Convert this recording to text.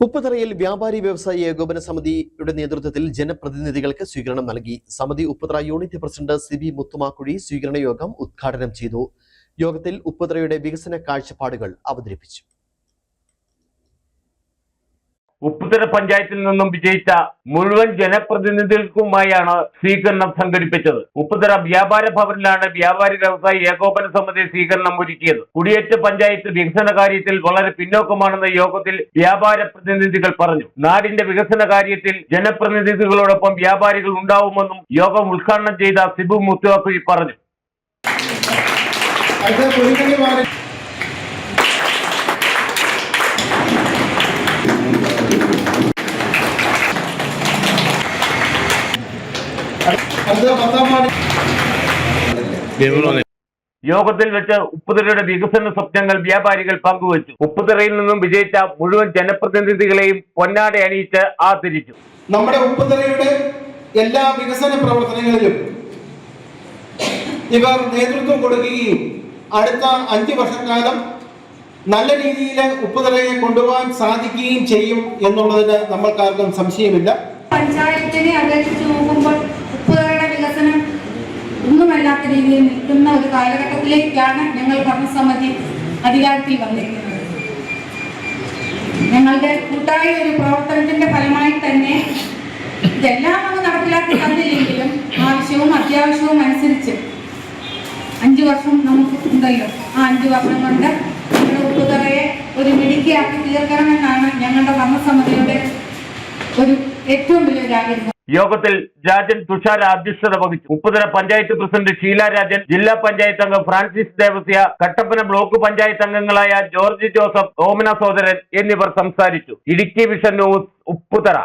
ഉപ്പുതറയിൽ വ്യാപാരി വ്യവസായി ഏകോപന സമിതിയുടെ നേതൃത്വത്തിൽ ജനപ്രതിനിധികൾക്ക് സ്വീകരണം നൽകി. സമിതി ഉപ്പുതറ യൂണിറ്റ് പ്രസിഡന്റ് സിബി മുത്തുമാക്കുഴി സ്വീകരണ യോഗം ഉദ്ഘാടനം ചെയ്തു. യോഗത്തിൽ ഉപ്പുതറയുടെ വികസന കാഴ്ചപ്പാടുകൾ അവതരിപ്പിച്ചു. ഉപ്പുതറ പഞ്ചായത്തിൽ നിന്നും വിജയിച്ച മുഴുവൻ ജനപ്രതിനിധികൾക്കുമായാണ് സ്വീകരണം സംഘടിപ്പിച്ചത്. ഉപ്പുതറ വ്യാപാര ഭവനിലാണ് വ്യാപാരി വ്യവസായി ഏകോപന സമിതി സ്വീകരണം ഒരുക്കിയത്. കുടിയേറ്റ പഞ്ചായത്ത് വികസന കാര്യത്തിൽ വളരെ പിന്നോക്കമാണെന്ന് യോഗത്തിൽ വ്യാപാര പ്രതിനിധികൾ പറഞ്ഞു. നാടിന്റെ വികസന കാര്യത്തിൽ ജനപ്രതിനിധികളോടൊപ്പം വ്യാപാരികൾ ഉണ്ടാവുമെന്നും യോഗം ഉദ്ഘാടനം ചെയ്ത സിബു മുത്തുവാക്കുഴി പറഞ്ഞു. യോഗത്തിൽ വെച്ച് ഉപ്പുതറയുടെ വികസന സ്വപ്നങ്ങൾ വ്യാപാരികൾ പങ്കുവച്ചു. ഉപ്പുതറയിൽ നിന്നും വിജയിച്ച മുഴുവൻ ജനപ്രതിനിധികളെയും പൊന്നാട അണിയിച്ച് ആദരിച്ചു. നമ്മുടെ ഉപ്പുതറയുടെ എല്ലാ വികസന പ്രവർത്തനങ്ങളിലും ഇവർ നേതൃത്വം കൊടുക്കുകയും അടുത്ത 5 വർഷക്കാലം നല്ല രീതിയിൽ ഉപ്പുതറയെ കൊണ്ടുപോകാൻ സാധിക്കുകയും ചെയ്യും എന്നുള്ളതിന് നമ്മൾക്കാർക്കും സംശയമില്ല. പഞ്ചായത്തിനെ അപേക്ഷിച്ച് നോക്കുമ്പോൾ ഉപ്പുതറയുടെ വികസനം ഒന്നുമല്ലാത്ത രീതിയിൽ നിൽക്കുന്ന ഒരു കാലഘട്ടത്തിലേക്കാണ് ഞങ്ങൾ ഭരണസമിതി അധികാരത്തിൽ വന്നിരിക്കുന്നത്. ഞങ്ങളുടെ കൂട്ടായ ഒരു പ്രവർത്തനത്തിന്റെ ഫലമായി തന്നെ ഇതെല്ലാം നമുക്ക് നടപ്പിലാക്കി തന്നില്ലെങ്കിലും ആവശ്യവും അത്യാവശ്യവും അനുസരിച്ച് 5 വർഷം നമുക്ക് ഉണ്ടല്ലോ. ആ 5 വർഷം കൊണ്ട് നമ്മുടെ ഉപ്പുതറയെ ഒരു മിടുക്കിയാക്കി തീർക്കണമെന്നാണ് ഞങ്ങളുടെ ഭരണസമിതിയുടെ ഒരു ഏറ്റവും വലിയൊരു ആഗ്രഹം. യോഗത്തിൽ രാജൻ തുഷാര അധ്യക്ഷത വഹിച്ചു. ഉപ്പുതറ പഞ്ചായത്ത് പ്രസിഡന്റ് ഷീല രാജൻ, ജില്ലാ പഞ്ചായത്ത് അംഗം ഫ്രാൻസിസ് ദേവസ്യ, കട്ടപ്പന ബ്ലോക്ക് പഞ്ചായത്ത് അംഗങ്ങളായ ജോർജ് ജോസഫ്, ഓമന സോദരൻ എന്നിവർ സംസാരിച്ചു. Idukki vision news, Upputhara.